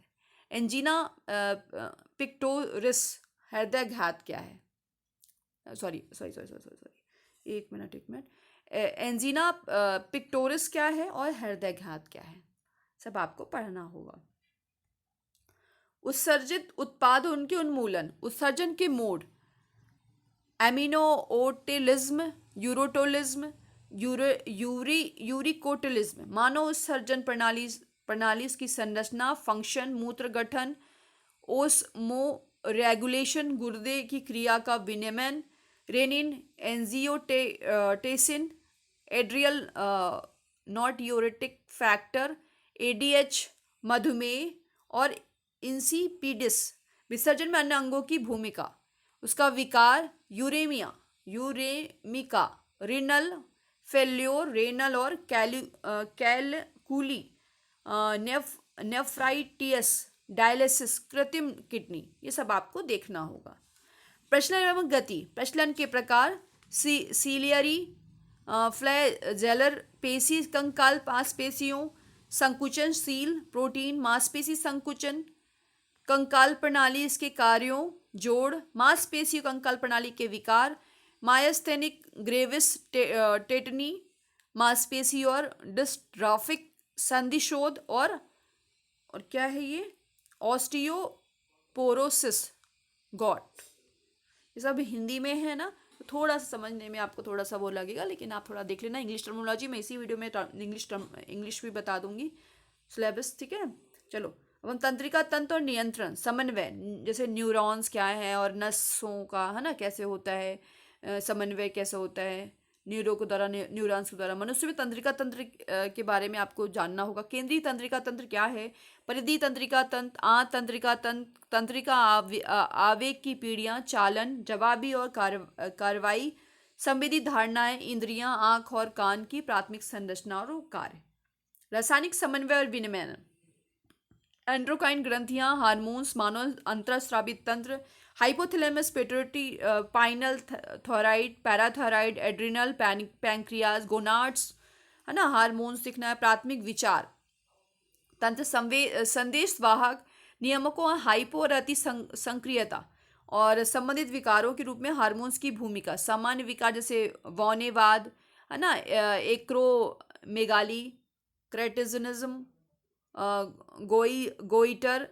एंजीना पिक्टोरिस हृदयघात क्या है, sorry sorry sorry sorry sorry एक मिनट, एंजीना पिक्टोरिस क्या है और हृदयघात क्या है, सब आपको पढ़ना होगा। उत्सर्जित उत्पाद, उनके उन्मूलन, उत्सर्जन के मोड, एमिनोओटिलिज्म, यूरोटोलिज्म, यूरिकोटिलिज्म, मानव उत्सर्जन प्रणाली की संरचना, फंक्शन, मूत्र गठन, ओस्मो रेगुलेशन, गुर्दे की क्रिया का विनियमन, renin, angiotensin, atrial natriuretic factor, ADH, मधुमेह और इंसिपिडिस, विसर्जन में अन्य अंगों की भूमिका, उसका विकार, यूरेमिका, रिनल फेल्योर, रेनल और कैलकुली, नेफ्राइटिस, डायलिसिस, कृत्रिम किडनी, ये सब आपको देखना होगा। प्रचलन एवं गति, प्रचलन के प्रकार, सीलियरी, फ्लैजेलर पेशी, कंकाल मांसपेशियों, संकुचन, सील, प्रोटीन, मांसपेशी संकुचन, कंकाल प्रणाली इसके कार्यों, जोड़, मांसपेशी कंकाल प्रणाली के विकार, मायस्थेनिक ग्रेविस टेटनी, मांसपेशी और डिस्ट्रॉफिक संधिशोध और क्या है ये, ऑस्टियोपोरोसिस, गॉट, ये सब हिंदी में है ना, तो थोड़ा सा समझने में आपको थोड़ा सा वो लगेगा, लेकिन आप थोड़ा देख लेना इंग्लिश टर्मिनोलॉजी, मैं इसी वीडियो में इंग्लिश भी बता दूंगी सिलेबस। ठीक है, चलो। अब हम तंत्रिका तंत्र और नियंत्रण समन्वय, जैसे न्यूरॉन्स क्या है और नसों का है ना कैसे होता है, समन्वय कैसे होता है न्यूरो के द्वारा, न्यूरॉन्स के द्वारा। मनुष्य में तंत्रिका तंत्र के बारे में आपको जानना होगा। केंद्रीय तंत्रिका तंत्र क्या है, परिधि तंत्रिका तंत्र, आंत तंत्रिका तंत्र, तंत्रिका आवेग की पीढ़ियां, चालन, जवाबी और कार्रवाई, संवेदी धारणाएं, इंद्रियां, आंख और कान की प्राथमिक संरचना और कार्य। रासायनिक समन्वय और विनियमन, एंड्रोक्राइन ग्रंथियां, हार्मोन्स, मानव अंतःस्रावित तंत्र, hypothalamus, pituitary, pineal thyroid, parathyroid, adrenal, pancreas, gonads, है ना, हार्मोन्स दिखना है। प्राथमिक विचार तंत्र, संदेश वाहक, नियामकों और हाइपो और अति संक्रियता और संबंधित विकारों के रूप में हार्मोन्स की भूमिका। सामान्य विकार जैसे वौनेवाद, है ना, एक्रोमेगाली, क्रेटिजनिज्म, गोइटर,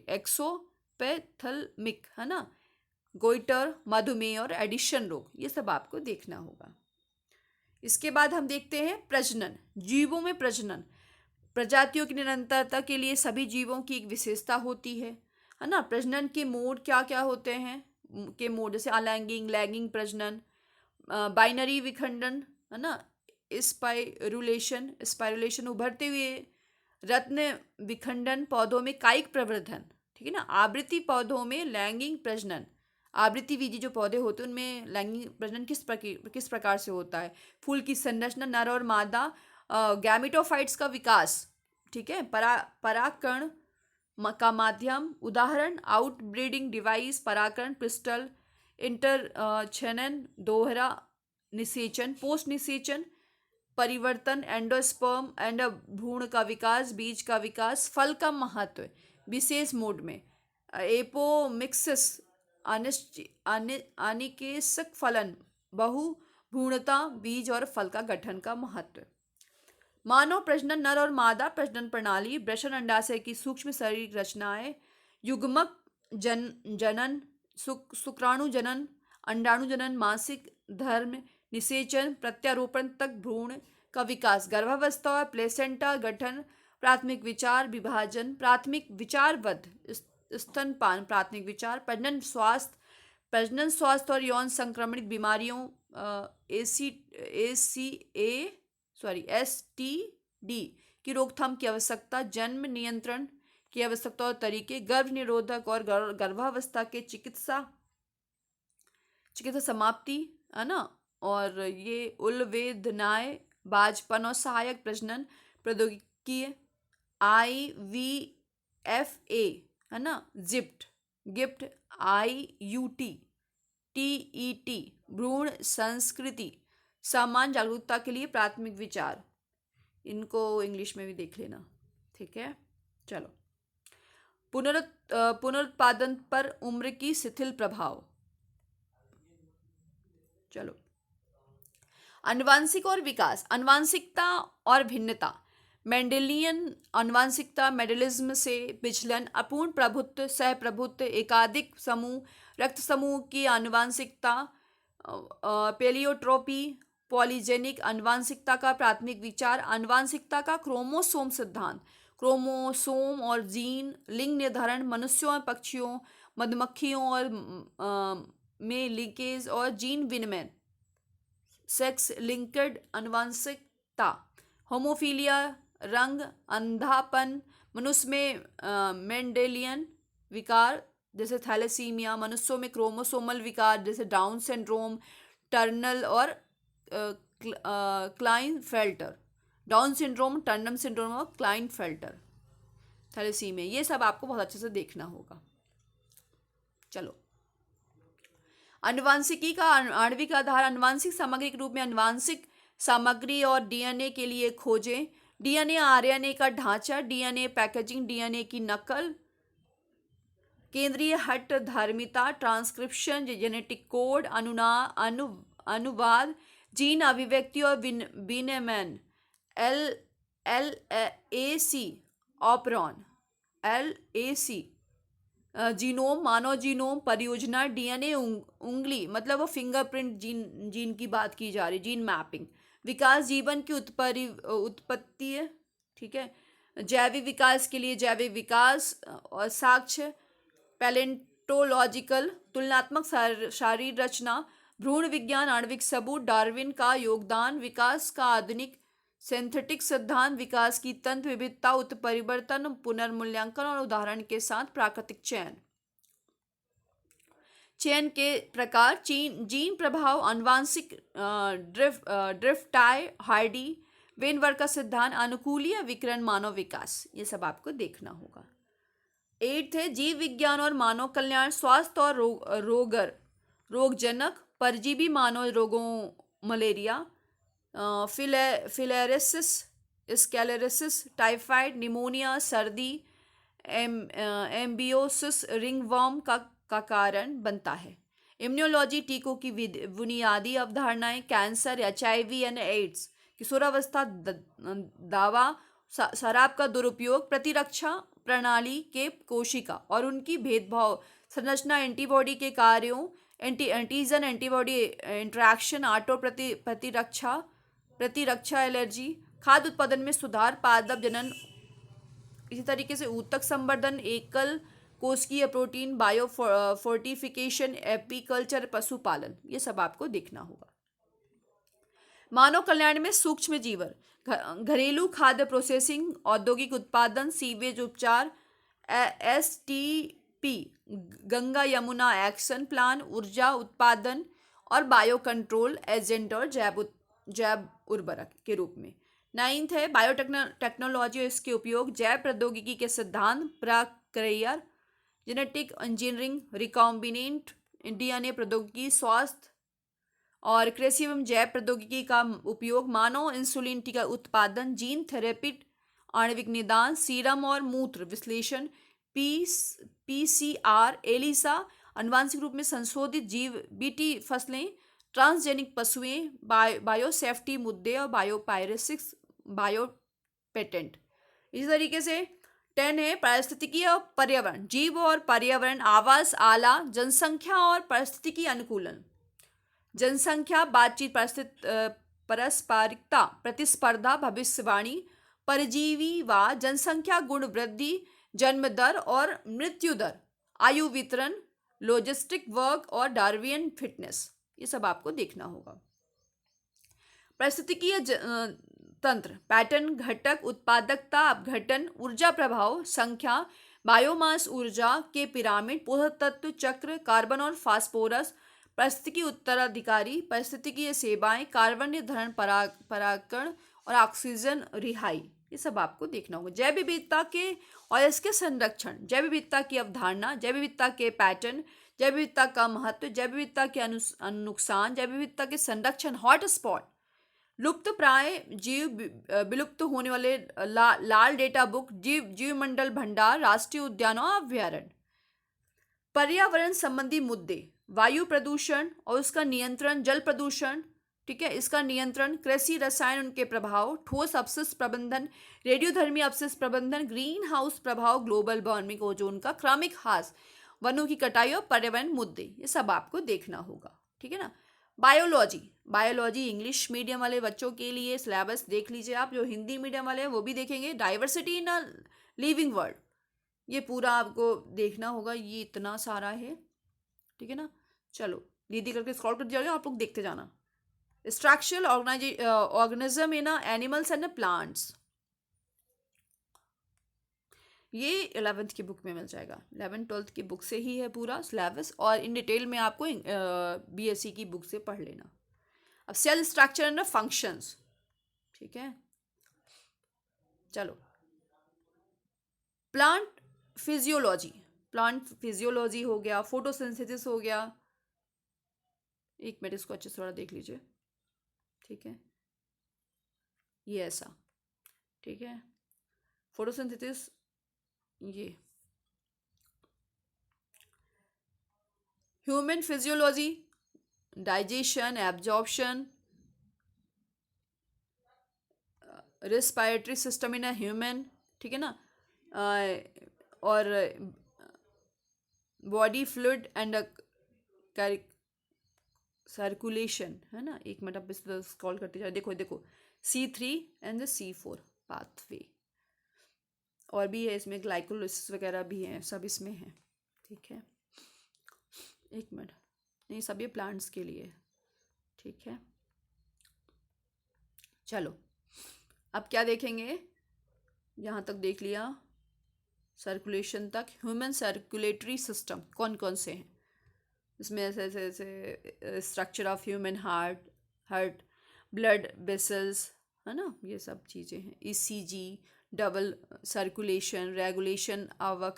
एक्सोपैथलमिक, है ना, गोइटर, मधुमेह और एडिशन रोग, ये सब आपको देखना होगा। इसके बाद हम देखते हैं प्रजनन। जीवों में प्रजनन, प्रजातियों की निरंतरता के लिए सभी जीवों की एक विशेषता होती है ना। प्रजनन के मोड क्या क्या होते हैं, के मोड जैसे अलैंगिक, लैंगिक प्रजनन, बाइनरी विखंडन, है ना, स्पाइरुलेशन, उभरते हुए रत्न विखंडन, पौधों में कायिक प्रवर्धन, ठीक है ना। आवृत्ति पौधों में लैंगिक प्रजनन, आवृत्ति बीजी जो पौधे होते हैं उनमें लैंगिक प्रजनन किस प्रकार से होता है। फूल की संरचना, नर और मादा, गैमेटोफाइट्स का विकास, ठीक है, परागकण का माध्यम, उदाहरण आउटब्रीडिंग डिवाइस, परागकण पिस्टल, इंटरछेदन, दोहरा निषेचन, पोस्ट निषेचन, परिवर्तन, एंडोस्पर्म, भ्रूण का विकास, बीज का विकास, फल का महत्व विशेष मोड में, एपोमिक्सिस, अनिकेशक फलन, बहुभ्रूणता, बीज और फल का गठन का महत्व। मानव प्रजनन, नर और मादा प्रजनन प्रणाली, वृषण अंडाशय की सूक्ष्म शारीरिक रचनाएं, युग्मक जनन, शुक्राणु जनन, अंडाणु जनन, मासिक धर्म, निषेचन, प्रत्यारोपण तक भ्रूण का विकास, गर्भावस्था और प्लेसेंटा गठन, प्राथमिक विचार, विभाजन, प्राथमिक विचारवध, स्तनपान, प्राथमिक विचार, प्रजनन स्वास्थ्य और यौन संक्रमणित बीमारियों, STD की रोकथाम की आवश्यकता, जन्म नियंत्रण की आवश्यकता और तरीके, गर्भ निरोधक और गर्भावस्था के चिकित्सा समाप्ति, है ना। और ये उलवेदनाएं, बाजपन और सहायक प्रजनन प्रौद्योगिकी, IVFA, है ना, गिफ्ट, IUT, TET, भ्रूण संस्कृति, सामान्य जागरूकता के लिए प्राथमिक विचार। इनको इंग्लिश में भी देख लेना, ठीक है। चलो, पुनरुत्पादन पर उम्र की शिथिल प्रभाव। चलो, आनुवांशिक और विकास, आनुवांशिकता और भिन्नता, मेंडेलियन आनुवांशिकता, मेंडेलिज्म से विचलन, अपूर्ण प्रभुत्व, सहप्रभुत्व, एकाधिक समूह, रक्त समूह की आनुवांशिकता, पेलियोट्रोपी, पॉलीजेनिक आनुवांशिकता का प्राथमिक विचार, आनुवांशिकता का क्रोमोसोम सिद्धांत, क्रोमोसोम और जीन, लिंग निर्धारण, मनुष्यों और पक्षियों, मधुमक्खियों और में लिंकेज और जीन विनिमय, सेक्स लिंक्ड आनुवांशिकता, होमोफीलिया, रंग, अंधापन, मनुष्य में मेंडेलियन विकार जैसे थैलेसीमिया, मनुष्यों में क्रोमोसोमल विकार जैसे डाउन सिंड्रोम, टर्नल और क्लाइनफेल्टर, डाउन सिंड्रोम, टर्नम सिंड्रोम और क्लाइनफेल्टर, थैलेसीमिया, ये सब आपको बहुत अच्छे से देखना होगा। चलो, आनुवांशिकी का आणविक आधार, आनुवांशिक सामग्री के रूप में आनुवांशिक सामग्री और डीएनए के लिए खोजें, डीएनए आरएनए का ढांचा, डीएनए पैकेजिंग, डीएनए की नकल, केंद्रीय हट धर्मिता, ट्रांसक्रिप्शन, जेनेटिक कोड, अनुवाद, जीन अभिव्यक्ति और विनियमन, LAC ऑपरॉन, LAC जीनोम, मानव जीनोम परियोजना, डीएनए उंगली मतलब वो फिंगरप्रिंट जीन की बात की जा रही, जीन मैपिंग, विकास जीवन की उत्पत्ति है, ठीक है, जैविक विकास के लिए जैविक विकास और साक्ष्य, पैलेंटोलॉजिकल तुलनात्मक शारीर रचना, भ्रूण विज्ञान, आणविक सबूत, डार्विन का योगदान, विकास का आधुनिक सिंथेटिक सिद्धांत, विकास की तंत्र विविधता, उत्परिवर्तन, पुनर्मूल्यांकन और उदाहरण के साथ प्राकृतिक चयन के प्रकार, जीन प्रभाव, आनुवांशिक ड्रिफ्ट, हार्डी, वेनवर्ग का सिद्धांत, अनुकूलीय विकिरण, मानव विकास, ये सब आपको देखना होगा। 8 है जीव विज्ञान और मानव कल्याण, स्वास्थ्य और रोगजनक, परजीवी मानव रोगों, मलेरिया, फिलेरियासिस, स्कैलेरिसिस, टाइफाइड, निमोनिया, सर्दी, एम्बियोसिस, रिंगवर्म का कारण बनता है। इम्यूनोलॉजी, टीकों की बुनियादी अवधारणाएं, कैंसर, HIV एंड एड्स, किशोरावस्था, दावा, शराब का दुरुपयोग, प्रतिरक्षा प्रणाली के कोशिका और उनकी भेदभाव संरचना, एंटीबॉडी के कार्यों, एंटीजन एंटीबॉडी इंटरैक्शन, ऑटो प्रतिरक्षा, एलर्जी, खाद्य उत्पादन में सुधार, पादप जनन, इसी तरीके से ऊतक संवर्धन, एकल कोशिकीय प्रोटीन, बायो फोर्टिफिकेशन, एपीकल्चर, पशुपालन, ये सब आपको देखना होगा। मानव कल्याण में सूक्ष्म जीवन, घरेलू खाद्य प्रोसेसिंग, औद्योगिक उत्पादन, सीवेज उपचार, STP, Ganga Yamuna action plan, ऊर्जा उत्पादन और बायो कंट्रोल एजेंट और जैव उर्वरक के रूप में। 9th है बायोटेक्नोलॉजी और इसके उपयोग, जैव प्रौद्योगिकी के सिद्धांत, प्रक्रिया, जेनेटिक इंजीनियरिंग, रिकॉम्बिनेंट डीएनए प्रौद्योगिकी, स्वास्थ्य और कृषि एवं जैव प्रौद्योगिकी का उपयोग, मानव इंसुलिन टीका उत्पादन, जीन थेरेपी, आणविक निदान, सीरम और मूत्र विश्लेषण, PCR, एलिसा, आनुवांशिक रूप में संशोधित जीव, BT फसलें, ट्रांसजेनिक पशुएं, बायोसेफ्टी मुद्दे और बायोपायरेसिक्स, बायो पेटेंट। इसी तरीके से 10 है पारिस्थितिकी और पर्यावरण, जीव और पर्यावरण, आवास, आला, जनसंख्या और पारिस्थितिकी अनुकूलन। जनसंख्या, बातचीत, पारस्परिकता, प्रतिस्पर्धा, भविष्यवाणी, परजीवी व जनसंख्या गुण वृद्धि, जन्म दर और मृत्यु दर, आयु वितरण, लॉजिस्टिक वर्क और डार्वियन फिटनेस, ये सब आपको देखना होगा। पारिस्थितिकीय तंत्र, पैटर्न, घटक, उत्पादकता, अपघटन, ऊर्जा प्रभाव, संख्या, बायोमास ऊर्जा के पिरामिड, पोषक तत्व चक्र, कार्बन और फास्फोरस, पारिस्थितिकी उत्तराधिकारी, पारिस्थितिकीय सेवाएं, कार्बन निर्धारण, परागकण और ऑक्सीजन रिहाई, ये सब आपको देखना होगा। जैव विविधता के और इसके संरक्षण, जैव विविधता की अवधारणा, जैव विविधता के पैटर्न, जैव विविधता का महत्व, जैव विविधता के नुकसान, जैव विविधता के संरक्षण, हॉटस्पॉट, लुप्त प्राय जीव, विलुप्त होने वाले लाल डेटा बुक, जीवमंडल भंडार, राष्ट्रीय उद्यानों और अभ्यारण्य। पर्यावरण संबंधी मुद्दे, वायु प्रदूषण और उसका नियंत्रण, जल प्रदूषण, ठीक है, इसका नियंत्रण, कृषि रसायन उनके प्रभाव, ठोस अपशिष्ट प्रबंधन, रेडियोधर्मी अपशिष्ट प्रबंधन, ग्रीन हाउस प्रभाव, ग्लोबल वार्मिंग, ओजोन का क्रमिक ह्रास, वनों की कटाई और पर्यावरण मुद्दे, ये सब आपको देखना होगा। ठीक है ना। बायोलॉजी, बायोलॉजी इंग्लिश मीडियम वाले बच्चों के लिए सिलेबस देख लीजिए आप, जो हिंदी मीडियम वाले हैं वो भी देखेंगे। Diversity in a living world, ये पूरा आपको देखना होगा, ये इतना सारा है। ठीक है ना। चलो दीदी करके स्क्रॉल कर जाओगे, आप लोग देखते जाना। Structural organism in animals and plants, ये 11th की बुक में मिल जाएगा। 11th-12th की बुक से ही है पूरा सिलेबस, और इन डिटेल में आपको BSc की बुक से पढ़ लेना। अब सेल स्ट्रक्चर एंड फंक्शंस, ठीक है। चलो प्लांट फिजियोलॉजी, प्लांट फिजियोलॉजी हो गया, फोटोसिंथेसिस हो गया। एक मिनट इसको अच्छे से थोड़ा देख लीजिए। ठीक है, ये ऐसा, ठीक है। फोटोसिंथेसिस, ये human physiology, digestion, absorption, respiratory system in a human, ठीक है ना, और बॉडी फ्लूइड एंड सर्कुलेशन, है ना। एक मिनट आप इस स्क्रॉल करते जाओ, देखो देखो C3 एंड C4 पाथवे, और भी है इसमें, ग्लाइकोलिसिस वगैरह भी हैं, सब इसमें है। ठीक है, एक मिनट, नहीं सब ये प्लांट्स के लिए। ठीक है, चलो अब क्या देखेंगे, यहाँ तक देख लिया, सर्कुलेशन तक। ह्यूमन सर्कुलेटरी सिस्टम कौन कौन से हैं इसमें, ऐसे ऐसे ऐसे structure of human heart, blood vessels, है ना, ये सब चीज़ें हैं। ECG, double circulation, regulation of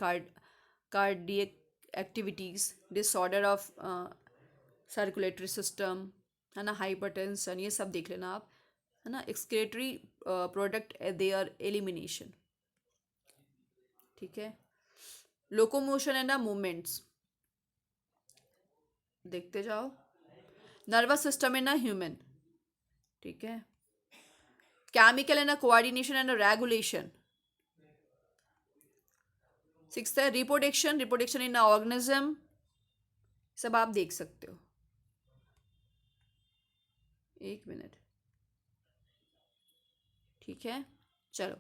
cardiac activities, disorder of circulatory system, है ना, हाइपरटेंशन, ये सब देख लेना आप, है ना। एक्सक्रीटरी प्रोडक्ट देयर एलिमिनेशन, ठीक है। लोकोमोशन एंड मूवमेंट्स देखते जाओ। नर्वस सिस्टम इन ह्यूमन, ठीक है। Chemical and coordination and regulation. 6th है रिप्रोडक्शन, रिप्रोडक्शन इन ऑर्गेनिज्म, सब आप देख सकते हो। एक मिनट, ठीक है। चलो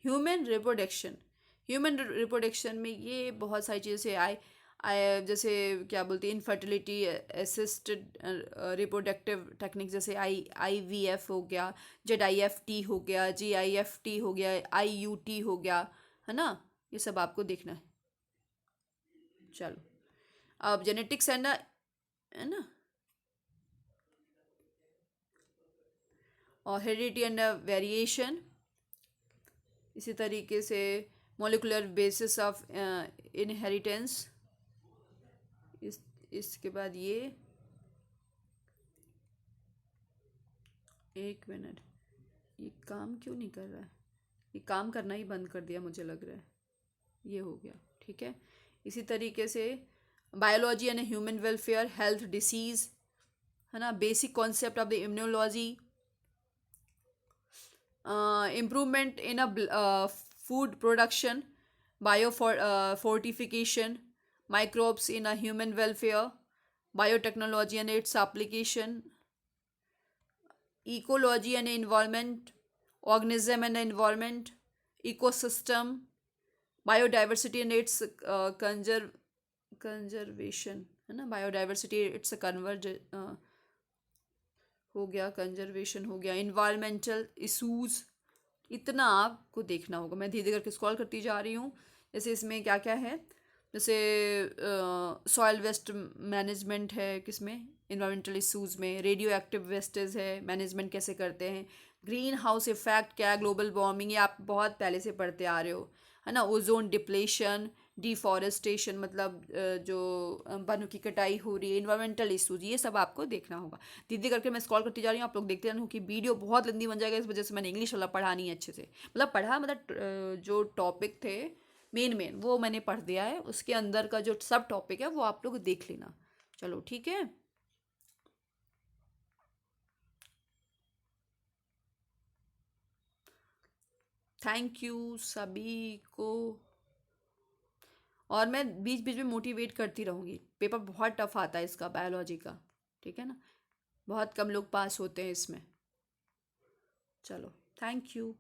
ह्यूमन रिप्रोडक्शन, ह्यूमन रिप्रोडक्शन में ये बहुत सारी चीज़ें से आए जैसे क्या बोलते हैं, इनफर्टिलिटी असिस्टेड रिप्रोडक्टिव टेक्निक, जैसे IVF हो गया, ZIFT हो गया, GIFT हो गया, IUT हो गया, है ना, ये सब आपको देखना है। चलो अब जेनेटिक्स है ना, और हेरिडिटी एंड वेरिएशन, इसी तरीके से मोलिकुलर बेसिस ऑफ इनहेरिटेंस। इसके बाद ये, एक मिनट, ये काम क्यों नहीं कर रहा है, ये काम करना ही बंद कर दिया मुझे लग रहा है, ये हो गया। ठीक है, इसी तरीके से biology and human welfare, health, disease, है ना, basic concept of the immunology, improvement in food production, biofortification, microbes in a human welfare, biotechnology and its application, ecology and environment, organism and environment, ecosystem, biodiversity and its conservation है ना, बायोडाइवर्सिटी इट्स अ कन्वर्ज हो गया, कंजर्वेशन हो गया, इन्वायरमेंटल इशूज़, इतना आपको देखना होगा। मैं धीरे धीरे करके स्क्रॉल करती जा रही हूँ। जैसे इसमें क्या क्या है, जैसे सॉइल वेस्ट मैनेजमेंट है, किसमें, इन्वायरमेंटल इशूज़ में। रेडियो एक्टिव वेस्टेज है, मैनेजमेंट कैसे करते हैं। ग्रीन हाउस इफेक्ट क्या है, ग्लोबल वार्मिंग, ये आप बहुत पहले से पढ़ते आ रहे हो, है ना। ओजोन डिप्लेशन, डिफॉरेस्टेशन मतलब जो वनों की कटाई हो रही है, इन्वायरमेंटल इशूज़, ये सब आपको देखना होगा। धीरे करके मैं स्क्रॉल करती जा रही हूँ, आप लोग देखते रहना कि वीडियो बहुत लंबी बन जाएगा, इस वजह से मैंने इंग्लिश वाला पढ़ा नहीं है अच्छे से। मतलब पढ़ा, मतलब जो टॉपिक थे मेन वो मैंने पढ़ दिया है, उसके अंदर का जो सब टॉपिक है वो आप लोग देख लेना। चलो ठीक है। थैंक यू सभी को। और मैं बीच बीच में मोटिवेट करती रहूँगी, पेपर बहुत टफ आता है इसका, बायोलॉजी का, ठीक है ना। बहुत कम लोग पास होते हैं इसमें। चलो, थैंक यू।